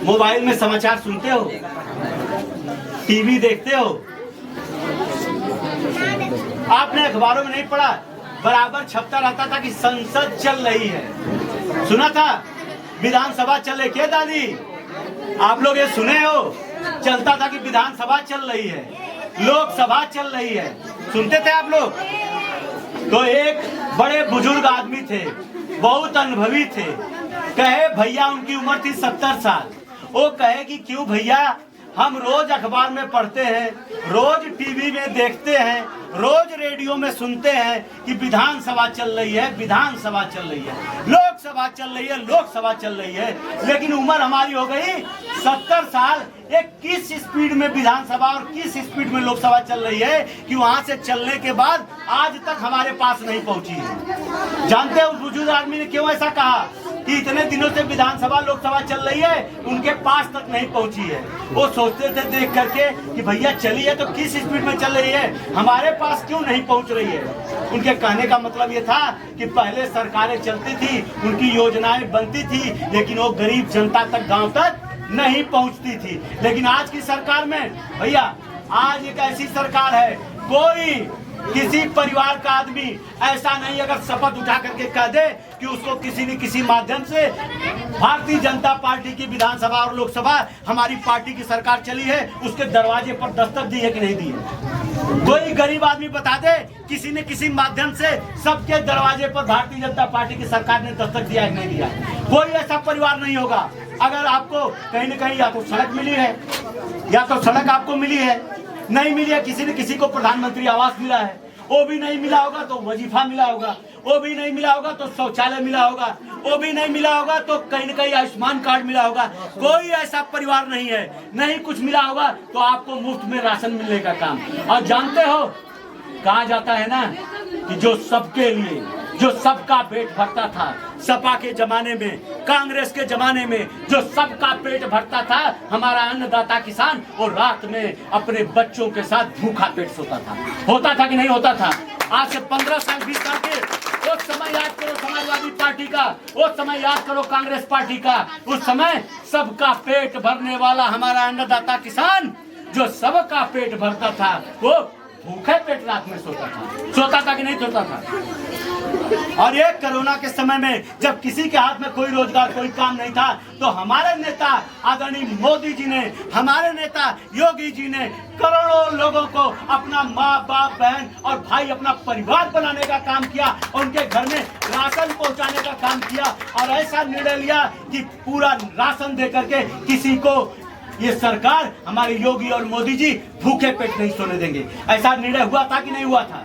Mobile में समाचार सुनते हो, टीवी देखते हो, आपने अखबारों में नहीं पढ़ा, बराबर छपता रहता था कि संसद चल रही है। सुना था विधानसभा चल रही, क्या दादी आप लोग ये सुने हो? चलता था कि विधानसभा चल रही है, लोकसभा चल रही है, सुनते थे आप लोग? तो एक बड़े बुजुर्ग आदमी थे, बहुत अनुभवी थे, कहे भैया, उनकी उम्र थी 70 साल। वो कहे कि क्यों भैया, हम रोज अखबार में पढ़ते हैं, रोज टीवी में देखते हैं, रोज रेडियो में सुनते हैं कि विधानसभा चल रही है, विधानसभा चल रही है, लोकसभा चल रही है, लोकसभा चल रही है, लेकिन उम्र हमारी हो गई 70 साल। एक किस स्पीड में विधानसभा और किस स्पीड में लोकसभा चल रही है कि वहां से चलने के बाद आज तक हमारे पास नहीं पहुंची है। जानते हैं उस बुजुर्ग आदमी ने क्यों ऐसा कहा कि इतने दिनों से विधानसभा लोकसभा चल रही है, उनके पास तक नहीं पहुंची है? वो सोचते थे देख करके कि भैया चली है तो किस स्पीड में चल रही है, हमारे पास क्यों नहीं पहुंच रही है। उनके कहने का मतलब ये था कि पहले सरकारें चलती थी, उनकी योजनाएं बनती थी, लेकिन वो गरीब जनता तक, गांव तक नहीं पहुंचती थी। लेकिन आज की सरकार में भैया, आज एक ऐसी सरकार है, कोई किसी परिवार का आदमी ऐसा नहीं अगर शपथ उठा करके कह दे कि उसको किसी न किसी माध्यम से भारतीय जनता पार्टी की विधानसभा और लोकसभा हमारी पार्टी की सरकार चली है, उसके दरवाजे पर दस्तक दी है कि नहीं दी है। कोई गरीब आदमी बता दे किसी न किसी माध्यम से सबके दरवाजे पर भारतीय जनता पार्टी की सरकार ने दस्तक दिया है कि नहीं दिया। कोई ऐसा परिवार नहीं होगा। अगर आपको कहीं न कहीं या तो सड़क मिली है, या तो सड़क आपको मिली है, नहीं मिली है, किसी न किसी को प्रधानमंत्री आवास मिला है, वो भी नहीं मिला होगा तो वजीफा मिला होगा, वो भी नहीं मिला होगा तो शौचालय मिला होगा, वो भी नहीं मिला होगा तो कहीं न कहीं आयुष्मान कार्ड मिला होगा। कोई ऐसा परिवार नहीं है, नहीं कुछ मिला होगा तो आपको मुफ्त में राशन मिलने का काम। और जानते हो कहा जाता है ना कि जो सबके लिए, जो सबका पेट भरता था, सपा के जमाने में, कांग्रेस के जमाने में जो सबका पेट भरता था, हमारा अन्नदाता किसान, वो रात में अपने बच्चों के साथ भूखा पेट सोता था। होता था कि नहीं होता था? आज से 15 साल 20 साल के उस समय याद करो समाजवादी पार्टी का, उस समय याद करो कांग्रेस पार्टी का, उस समय सबका पेट भरने वाला हमारा अन्नदाता किसान, जो सबका पेट भरता था, वो भूखे पेट रात में सोता था कि नहीं सोता था? और ये कोरोना के समय में जब किसी के हाथ में कोई रोजगार, कोई काम नहीं था, तो हमारे नेता आदरणीय मोदी जी ने, हमारे नेता योगी जी ने करोड़ों लोगों को अपना माँ बाप, बहन और भाई, अपना परिवार बनाने का काम किया, उनके घर में राशन पहुंचाने का काम किया, और ऐसा निर्णय लिया कि पूरा राशन दे करके किसी को ये सरकार, हमारे योगी और मोदी जी भूखे पेट नहीं सोने देंगे। ऐसा निर्णय हुआ था कि नहीं हुआ था?